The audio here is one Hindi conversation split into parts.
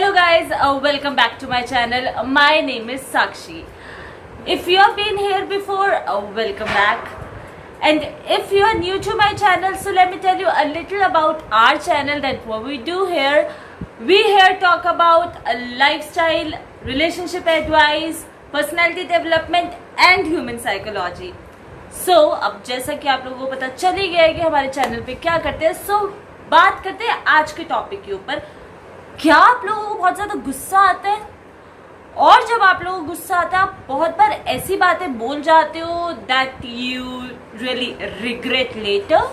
Hello guys, welcome back to my channel. My name is Sakshi. If you have been here before, welcome back. And if you are new to my channel, so let me tell you a little about our channel, that what we do here. We here talk about lifestyle, relationship advice, personality development and human psychology. So अब जैसा कि आप लोगों को पता चल ही गया है कि हमारे चैनल पे क्या करते हैं, so बात करते हैं आज के टॉपिक के ऊपर. क्या आप लोगों को बहुत ज्यादा गुस्सा आता है? और जब आप लोगों को गुस्सा आता है, आप बहुत बार ऐसी बातें बोल जाते हो that you really regret later.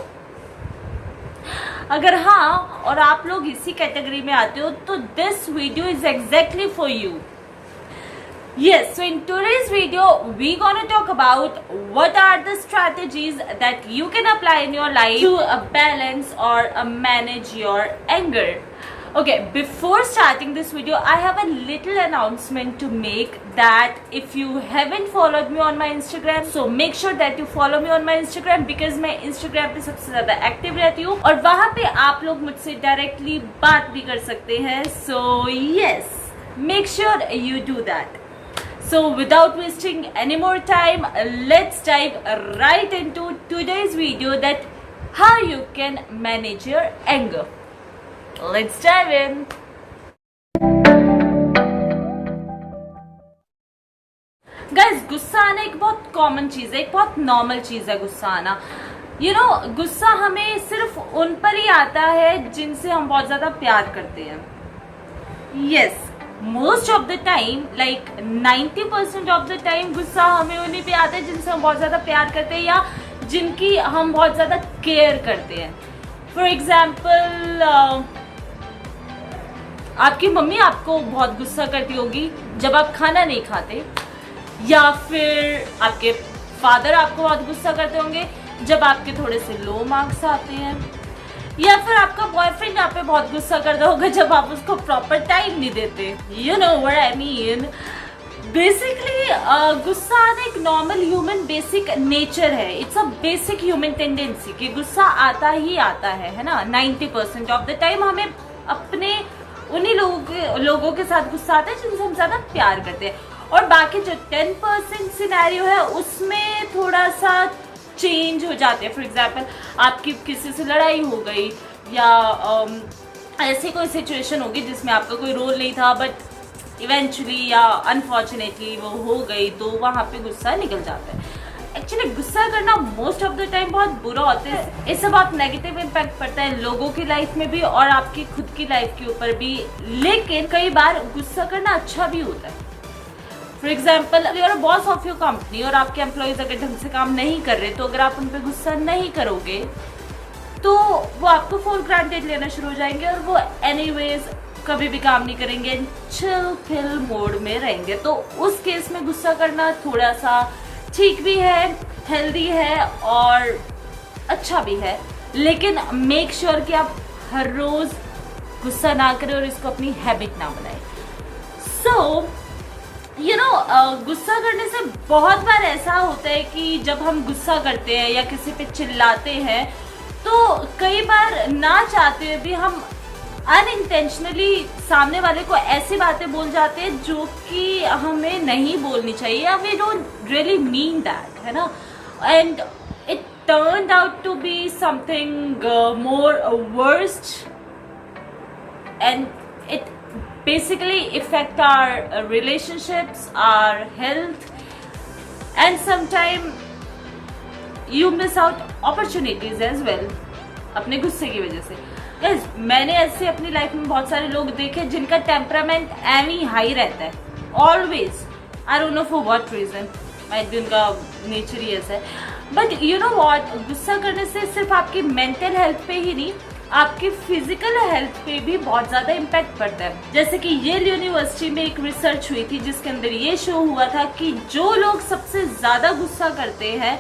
अगर हाँ और आप लोग इसी कैटेगरी में आते हो तो this video is exactly for you. Yes, so in today's video, we're gonna talk about what are the strategies that you can apply in your life to balance or manage your anger. Okay, before starting this video, I have a little announcement to make that if you haven't followed me on my Instagram, so make sure that you follow me on my Instagram because मैं Instagram पे सबसे ज़्यादा एक्टिव रहती हूँ और वहाँ पे आप लोग मुझसे डायरेक्टली बात भी कर सकते हैं. So yes, make sure you do that. So without wasting any more time, let's dive right into today's video, that how you can manage your anger. Let's dive in. Guys, गुस्सा आना एक बहुत कॉमन चीज है, एक बहुत नॉर्मल चीज है गुस्सा आना. गुस्सा हमें सिर्फ उन पर ही आता है जिनसे हम बहुत ज्यादा प्यार करते हैं. Yes, most of the time, like 90% of the time गुस्सा हमें उन्हीं पे आता है जिनसे हम बहुत ज्यादा प्यार करते हैं या जिनकी हम बहुत ज्यादा केयर करते हैं. फॉर एग्जाम्पल, आपकी मम्मी आपको बहुत गुस्सा करती होगी जब आप खाना नहीं खाते, या फिर आपके फादर आपको बहुत गुस्सा करते होंगे जब आपके थोड़े से लो मार्क्स आते हैं, या फिर आपका बॉयफ्रेंड आप पे बहुत गुस्सा करता होगा जब आप उसको प्रॉपर टाइम नहीं देते. You know what I mean. Basically गुस्सा आना एक नॉर्मल ह्यूमन बेसिक नेचर है. It's a basic human tendency कि गुस्सा आता ही आता है ना. 90% ऑफ द टाइम हमें अपने उन्हीं लोगों के साथ गुस्सा आता है जिनसे हम ज्यादा प्यार करते हैं, और बाकी जो 10% सिनेरियो है उसमें थोड़ा सा चेंज हो जाते हैं. फॉर एग्जाम्पल, आपकी किसी से लड़ाई हो गई या ऐसी कोई सिचुएशन होगी जिसमें आपका कोई रोल नहीं था, बट इवेंचुअली या अनफॉर्चुनेटली वो हो गई, तो वहाँ पे गुस्सा निकल जाता है. एक्चुअली गुस्सा करना मोस्ट ऑफ द टाइम बहुत बुरा होता है. इससे बहुत नेगेटिव इम्पैक्ट पड़ता है लोगों की लाइफ में भी और आपकी खुद की लाइफ के ऊपर भी. लेकिन कई बार गुस्सा करना अच्छा भी होता है. For example, you are boss of your company और आपके एम्प्लॉयज अगर ढंग से काम नहीं कर रहे, तो अगर आप उन पर गुस्सा नहीं करोगे तो वो आपको फॉर ग्रांटेड लेना शुरू हो जाएंगे और वो एनीवेज कभी भी काम नहीं करेंगे, चिल पिल मोड में रहेंगे. तो उस केस में गुस्सा करना थोड़ा सा ठीक भी है, हेल्दी है और अच्छा भी है. लेकिन मेक श्योर कि आप हर रोज गुस्सा ना करें और इसको अपनी हैबिट ना बनाएं. सो गुस्सा करने से बहुत बार ऐसा होता है कि जब हम गुस्सा करते हैं या किसी पे चिल्लाते हैं, तो कई बार ना चाहते हुए भी हम अनइंटेंशनली सामने वाले को ऐसी बातें बोल जाते हैं जो कि हमें नहीं बोलनी चाहिए, या we don't really mean that, है ना. And it turned out to be something more worst, and it basically affect our relationships, our health, and sometimes you miss out opportunities as well अपने गुस्से की वजह से. Guys, मैंने ऐसे अपनी लाइफ में बहुत सारे लोग देखे जिनका टेम्परामेंट एवी हाई रहता है always. I don't know for what reason, शायद उनका नेचर ही ऐसा है. बट यू नो व्हाट, गुस्सा करने से सिर्फ आपकी मेंटल हेल्थ पे ही नहीं, आपकी फिजिकल हेल्थ पे भी बहुत ज्यादा इम्पैक्ट पड़ता है. जैसे कि येल यूनिवर्सिटी में एक रिसर्च हुई थी जिसके अंदर ये शो हुआ था कि जो लोग सबसे ज्यादा गुस्सा करते हैं,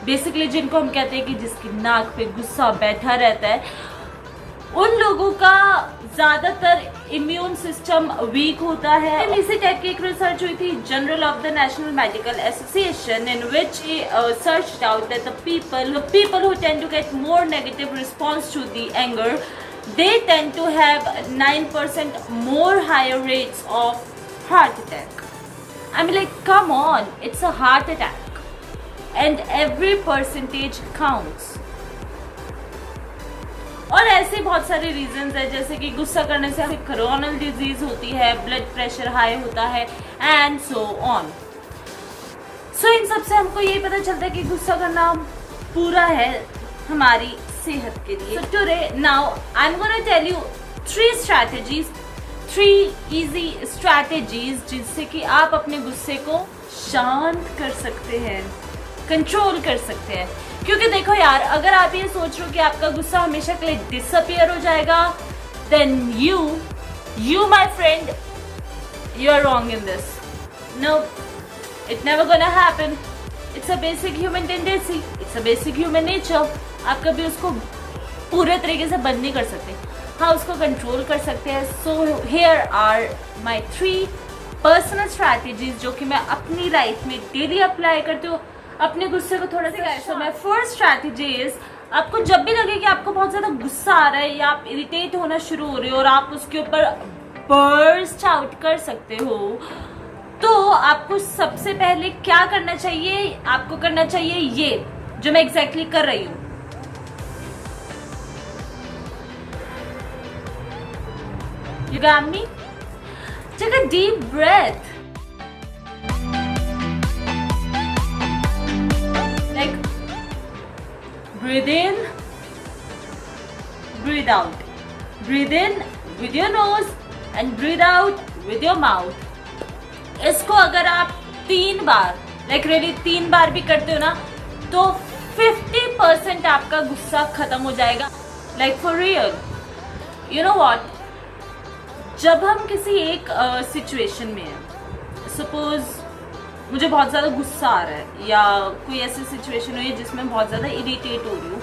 बेसिकली जिनको हम कहते हैं कि जिसकी नाक पे गुस्सा बैठा रहता है, उन लोगों का ज्यादातर इम्यून सिस्टम वीक होता है. इसी टाइप की एक रिसर्च हुई थी general of the national medical association, in which searched out that the people who tend to get more negative response to the anger, they tend to have 9% more higher rates of heart attack. I mean, like, come on, it's a heart attack and every percentage counts. और ऐसे बहुत सारे रीजंस है, जैसे कि गुस्सा करने से कोरोनल डिजीज होती है, ब्लड प्रेशर हाई होता है एंड सो ऑन. सो इन सब से हमको ये पता चलता है कि गुस्सा करना पूरा है हमारी सेहत के लिए. So today, now I'm gonna tell you 3 easy strategies जिससे कि आप अपने गुस्से को शांत कर सकते हैं, कंट्रोल कर सकते हैं. क्योंकि देखो यार, अगर आप ये सोच रहे हो कि आपका गुस्सा हमेशा के लिए डिसअपियर हो जाएगा, then you my friend, you are wrong in this. No, it never gonna happen. It's a basic human tendency. It's a basic human nature. आप कभी उसको पूरे तरीके से बंद नहीं कर सकते, हाँ उसको कंट्रोल कर सकते हैं. So here are my 3 personal strategies जो कि मैं अपनी लाइफ में डेली अप्लाई करती हूँ अपने गुस्से को थोड़ा सा. सो माई फर्स्ट स्ट्रैटेजी इज, आपको जब भी लगे कि आपको बहुत ज्यादा गुस्सा आ रहा है या आप इरिटेट होना शुरू हो रहे हो और आप उसके ऊपर बर्स्ट आउट कर सकते हो, तो आपको सबसे पहले क्या करना चाहिए? आपको करना चाहिए ये जो मैं एग्जैक्टली कर रही हूँ. You got me? Take a deep breath. Like, breathe in, breathe out. Breathe in with your nose and breathe out with your mouth. इसको अगर आप 3 बार, like really 3 बार भी करते हो ना, तो 50% आपका गुस्सा खत्म हो जाएगा. Like for real. You know what? जब हम किसी एक सिचुएशन में हैं, सपोज मुझे बहुत ज़्यादा गुस्सा आ रहा है या कोई ऐसी सिचुएशन हुई है जिसमें बहुत ज़्यादा इरिटेट हो रही हूँ,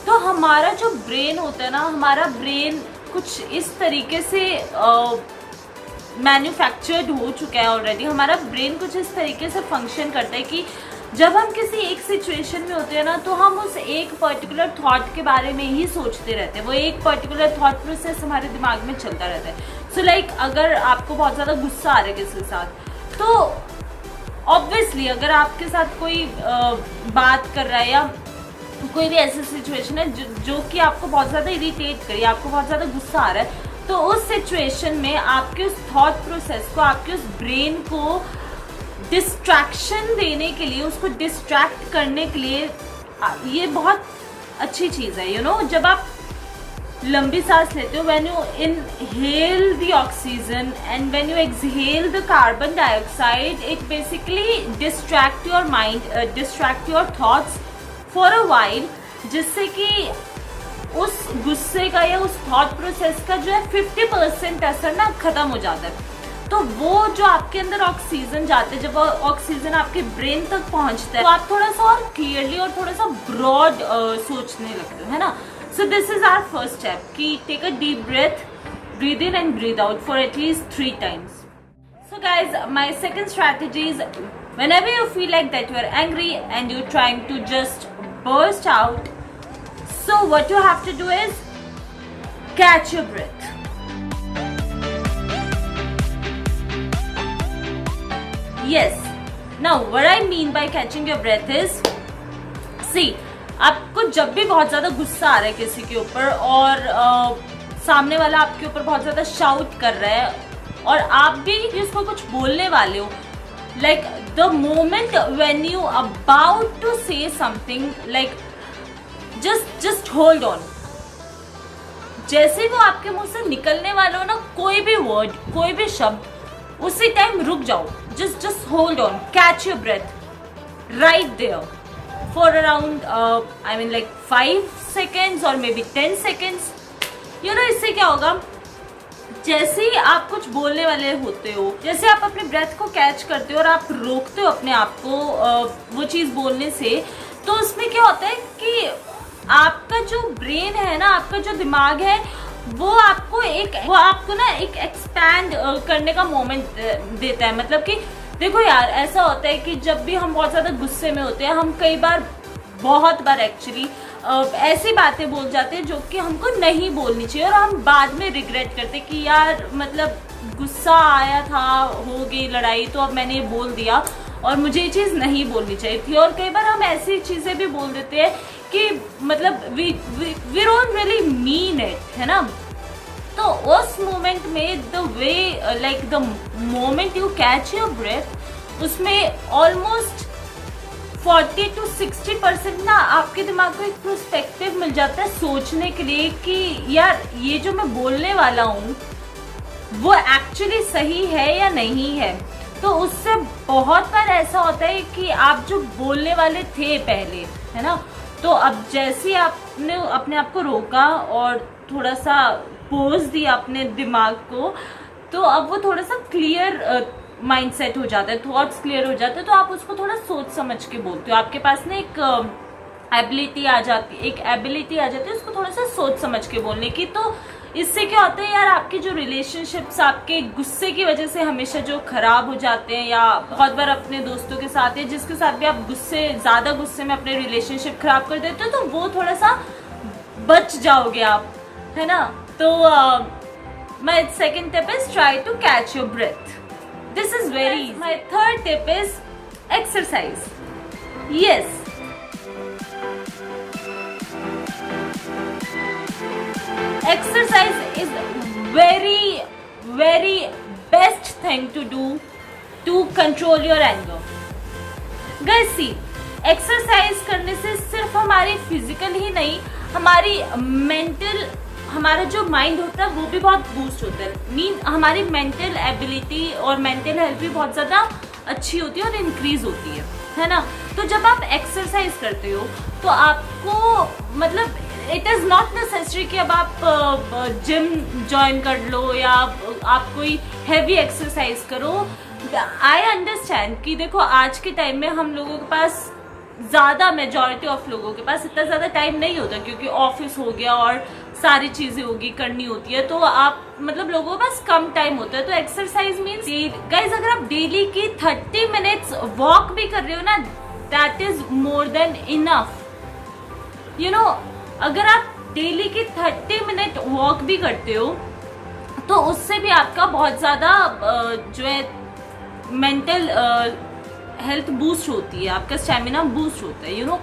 तो हमारा जो ब्रेन होता है ना, हमारा ब्रेन कुछ इस तरीके से मैन्युफैक्चर्ड हो चुका है ऑलरेडी. हमारा ब्रेन कुछ इस तरीके से फंक्शन करता है कि जब हम किसी एक सिचुएशन में होते हैं ना, तो हम उस एक पर्टिकुलर थॉट के बारे में ही सोचते रहते हैं. वो एक पर्टिकुलर थॉट प्रोसेस हमारे दिमाग में चलता रहता है. सो लाइक, अगर आपको बहुत ज़्यादा गुस्सा आ रहा है किसी के साथ, तो ऑब्वियसली अगर आपके साथ कोई बात कर रहा है या कोई भी ऐसी सिचुएशन है जो कि आपको बहुत ज़्यादा इरिटेट करे, आपको बहुत ज़्यादा गुस्सा आ रहा है, तो उस सिचुएशन में आपके उस थॉट प्रोसेस को, आपके उस ब्रेन को डिस्ट्रैक्शन देने के लिए, उसको डिस्ट्रैक्ट करने के लिए ये बहुत अच्छी चीज़ है. यू नो, जब आप लंबी सांस लेते हो, when you inhale the oxygen and when you exhale the carbon dioxide, it basically distract your mind, distract your thoughts for a while, जिससे कि उस गुस्से का या उस थॉट प्रोसेस का जो है 50% असर ना खत्म हो जाता है. तो वो जो आपके अंदर ऑक्सीजन जाते हैं, जब वो ऑक्सीजन आपके ब्रेन तक पहुंचता है, तो आप थोड़ा सा और क्लियरली और थोड़ा सा ब्रॉड सोचने लगते हो, है ना. So this is our first step कि take a deep breath, breathe in and breathe out for at least 3 times. So guys, my second strategy is, whenever you feel like that you are angry and you're trying to just burst out, so what you have to do is catch your breath. Yes. Now, what I mean by catching your breath is, see, आपको जब भी बहुत ज़्यादा गुस्सा आ रहा है किसी के ऊपर और सामने वाला आपके ऊपर बहुत ज़्यादा शाउट कर रहा है और आप भी उसको कुछ बोलने वाले हो, like the moment when you about to say something, like just hold on. जैसे वो आपके मुंह से निकलने वाला हो ना, कोई भी वर्ड, कोई भी शब्द, उसी टाइम रुक जाओ. Just hold on, catch your breath right there for around I mean like 5 seconds or maybe 10 seconds. You know, इससे क्या होगा, जैसे ही आप कुछ बोलने वाले होते हो, जैसे आप अपने ब्रेथ को कैच करते हो और आप रोकते हो अपने आप को वो चीज़ बोलने से, तो उसमें क्या होता है कि आपका जो ब्रेन है ना, आपका जो दिमाग है, वो आपको ना एक एक्सपैंड करने का मोमेंट देता है. मतलब कि देखो यार, ऐसा होता है कि जब भी हम बहुत ज़्यादा गुस्से में होते हैं, हम कई बार, बहुत बार एक्चुअली ऐसी बातें बोल जाते हैं जो कि हमको नहीं बोलनी चाहिए, और हम बाद में रिग्रेट करते कि यार मतलब गुस्सा आया था, हो गई लड़ाई तो अब मैंने ये बोल दिया और मुझे ये चीज़ नहीं बोलनी चाहिए थी। और कई बार हम ऐसी चीज़ें भी बोल देते हैं कि मतलब we don't really mean it, है ना। तो उस मोमेंट में the way like the moment you catch your breath, उसमें ऑलमोस्ट 40 to 60% ना आपके दिमाग को एक पर्सपेक्टिव मिल जाता है सोचने के लिए कि यार ये जो मैं बोलने वाला हूँ वो एक्चुअली सही है या नहीं है। तो उससे बहुत बार ऐसा होता है कि आप जो बोलने वाले थे पहले, है ना, तो अब जैसे आपने अपने आप को रोका और थोड़ा सा पोज दिया अपने दिमाग को, तो अब वो थोड़ा सा क्लियर माइंडसेट हो जाता है, थॉट्स क्लियर हो जाते हैं, तो आप उसको थोड़ा सोच समझ के बोलते हो। आपके पास ना एक एबिलिटी आ जाती है उसको थोड़ा सा सोच समझ के बोलने की। तो इससे क्या होता है यार, आपके जो रिलेशनशिप्स आपके गुस्से की वजह से हमेशा जो खराब हो जाते हैं, या बहुत बार अपने दोस्तों के साथ या जिसके साथ भी आप ज्यादा गुस्से में अपने रिलेशनशिप खराब कर देते हो, तो वो थोड़ा सा बच जाओगे आप, है ना। तो my second tip is try to catch your breath. This is very easy. My third tip is exercise. Yes. Exercise is very best thing to do to control your anger. Guys, see, exercise करने से सिर्फ हमारी फिजिकल ही नहीं, हमारी मेंटल, हमारा जो माइंड होता है वो भी बहुत बूस्ट होता है। हमारी मेंटल एबिलिटी और मेंटल हेल्थ भी बहुत ज़्यादा अच्छी होती है और इंक्रीज होती है ना। तो जब आप एक्सरसाइज करते हो तो आपको मतलब इट इज़ नॉट नेसेसरी कि अब आप जिम ज्वाइन कर लो या आप कोई हैवी एक्सरसाइज करो। आई अंडरस्टैंड कि देखो आज के टाइम में हम लोगों के पास ज़्यादा, मेजॉरिटी ऑफ लोगों के पास इतना ज़्यादा टाइम नहीं होता, क्योंकि ऑफिस हो गया और सारी चीज़ें होगी करनी होती है, तो आप मतलब लोगों के पास कम टाइम होता है। तो एक्सरसाइज मीन्स गाइज, अगर आप डेली की 30 मिनट्स वॉक भी कर रहे हो ना, that is more than enough. You know, अगर आप डेली की 30 मिनट वॉक भी करते हो तो उससे भी आपका बहुत ज़्यादा जो है मेंटल हेल्थ बूस्ट होती है, आपका स्टेमिना बूस्ट होता है। यू नो,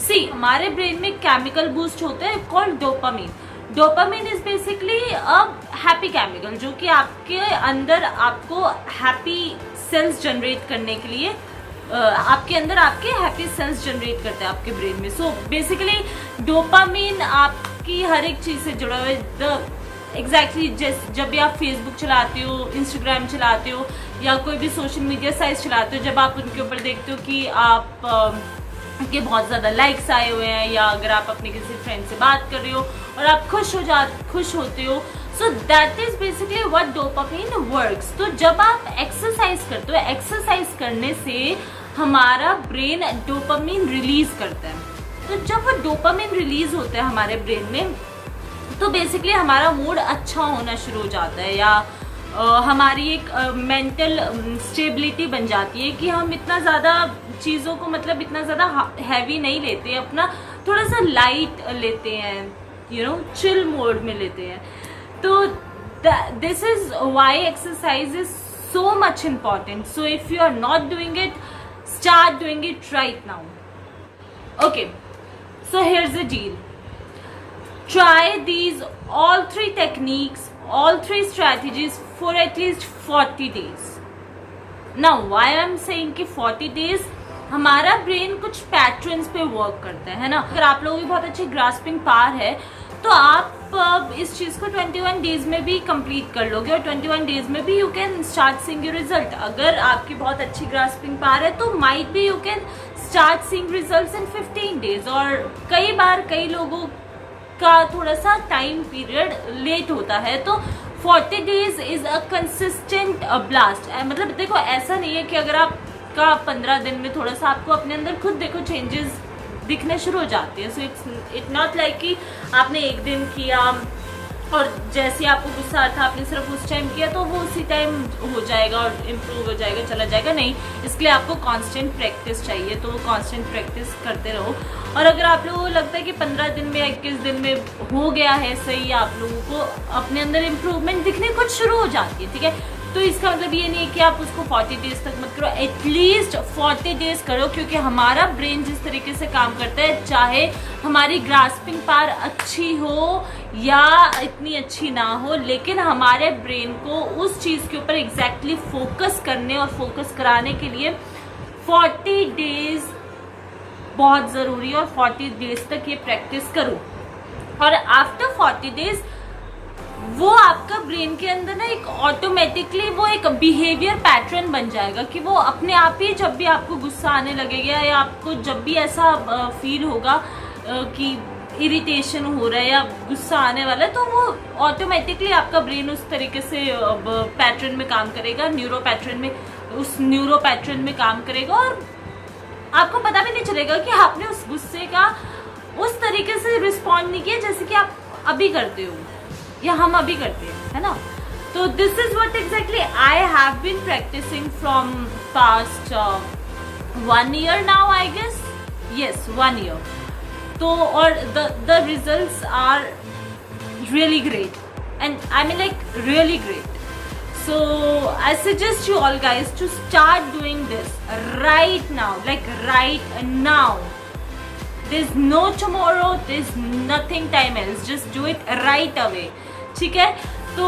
सी, हमारे ब्रेन में केमिकल बूस्ट होता है called dopamine. Dopamine is basically a happy chemical, जो कि आपके अंदर आपको हैप्पी सेल्स जनरेट करने के लिए आपके अंदर आपके हैप्पी सेल्स जनरेट करते हैं आपके ब्रेन में। सो बेसिकली डोपामिन आपकी हर एक चीज से जुड़ा हुआ है। एग्जैक्टली जब भी आप फेसबुक चलाते हो, इंस्टाग्राम चलाते हो या कोई भी सोशल मीडिया साइट चलाते हो, जब आप उनके ऊपर देखते हो कि आप के बहुत ज़्यादा लाइक्स आए हुए हैं, या अगर आप अपने किसी फ्रेंड से बात कर रहे हो और आप खुश होते हो, so that is basically what dopamine works. तो जब आप एक्सरसाइज करते हो, एक्सरसाइज करने से हमारा ब्रेन डोपामिन रिलीज करता है। तो जब वो डोपामिन रिलीज होता है हमारे ब्रेन में, तो बेसिकली हमारा मूड अच्छा होना शुरू हो जाता है, या हमारी एक मेंटल स्टेबिलिटी बन जाती है कि हम इतना ज़्यादा चीज़ों को मतलब इतना ज़्यादा हैवी नहीं लेते, अपना थोड़ा सा लाइट लेते हैं, यू नो, चिल मोड में लेते हैं। तो this is why exercise is so much important. So if you are not doing it, start doing it right now. Okay, so here's the deal. Try these all 3 techniques, all 3 strategies for at least 40 days. Now, why I'm saying कि 40 days, हमारा ब्रेन कुछ पैटर्न्स पे वर्क करता है ना। अगर आप लोगों की बहुत अच्छी ग्रास्पिंग पावर है तो आप इस चीज़ को 21 डेज में भी कंप्लीट कर लोगे, और 21 डेज में भी you can start seeing your result. अगर आपकी बहुत अच्छी ग्रास्पिंग पावर है तो might be you can start seeing results in 15 days. और कई बार कई लोगों का थोड़ा सा टाइम पीरियड लेट होता है, तो 40 days is a consistent blast. मतलब देखो, ऐसा नहीं है कि अगर आपका 15 दिन में थोड़ा सा आपको अपने अंदर खुद देखो चेंजेस दिखने शुरू हो जाते हैं। सो इट्स नॉट लाइक कि आपने एक दिन किया और जैसे आपको गुस्सा आता आपने सिर्फ उस टाइम किया तो वो उसी टाइम हो जाएगा और इम्प्रूव हो जाएगा, चला जाएगा नहीं। इसके लिए आपको कांस्टेंट प्रैक्टिस चाहिए, तो वो कांस्टेंट प्रैक्टिस करते रहो। और अगर आप लोगों को लगता है कि 15 दिन में या 21 दिन में हो गया है सही, आप लोगों को अपने अंदर इम्प्रूवमेंट दिखने कुछ शुरू हो जाती है, ठीक है, तो इसका मतलब ये नहीं है कि आप उसको 40 डेज तक मत करो, एटलीस्ट 40 डेज करो। क्योंकि हमारा ब्रेन जिस तरीके से काम करता है, चाहे हमारी ग्रास्पिंग पावर अच्छी हो या इतनी अच्छी ना हो, लेकिन हमारे ब्रेन को उस चीज़ के ऊपर एग्जैक्टली फोकस करने और फोकस कराने के लिए 40 डेज बहुत ज़रूरी है। और 40 डेज तक ये प्रैक्टिस करो, और आफ्टर 40 डेज वो आपका ब्रेन के अंदर ना एक ऑटोमेटिकली वो एक बिहेवियर पैटर्न बन जाएगा कि वो अपने आप ही जब भी आपको गुस्सा आने लगेगा या आपको जब भी ऐसा फील होगा कि इरिटेशन हो रहा है या गुस्सा आने वाला है, तो वो ऑटोमेटिकली आपका ब्रेन उस तरीके से पैटर्न में काम करेगा, न्यूरो पैटर्न में काम करेगा, और आपको पता भी नहीं चलेगा कि आपने उस गुस्से का उस तरीके से रिस्पॉन्ड नहीं किया जैसे कि आप अभी करते हो या हम अभी करते हैं, है ना। तो this is what exactly I have been practising from past 1 year now, I guess, yes 1 year। तो और the results are really great, and I mean like really great. So I suggest you all guys to start doing this right now, like right now. There's no tomorrow, there's nothing time else, just do it right away, ठीक है। तो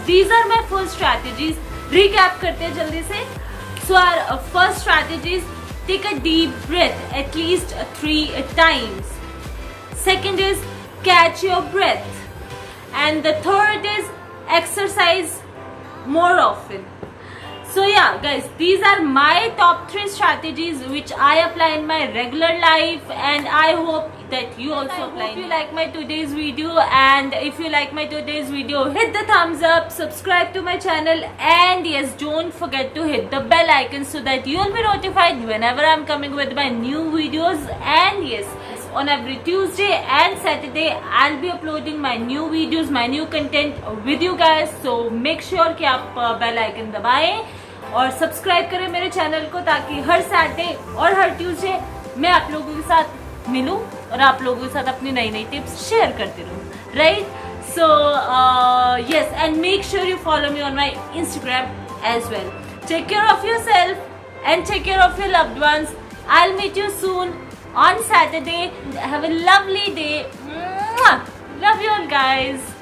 these are my 4 strategies. Recap करते हैं जल्दी से। So our first strategy is take a deep breath at least 3 times. Second is catch your breath, and the third is exercise more often. So yeah guys, these are my top 3 strategies which I apply in my regular life, and I hope that you also apply. If you like my today's video, and if you like my today's video, hit the thumbs up, subscribe to my channel, and yes, don't forget to hit the bell icon so that you will be notified whenever I'm coming with my new videos. And yes, on every Tuesday and Saturday I'll be uploading my new videos, my new content with you guys. So make sure कि आप बेल आइकन दबाएं और सब्सक्राइब करें मेरे चैनल को, ताकि हर सैटरडे और हर ट्यूसडे मैं आप लोगों के साथ मिलूं और आप लोगों के साथ अपनी नई नई टिप्स शेयर करती रहूं, right. So yes, and make sure you follow me on my Instagram as well. Take care of yourself and take care of your loved ones. I'll meet you soon on Saturday. Have a lovely day. Mwah! Love you all guys.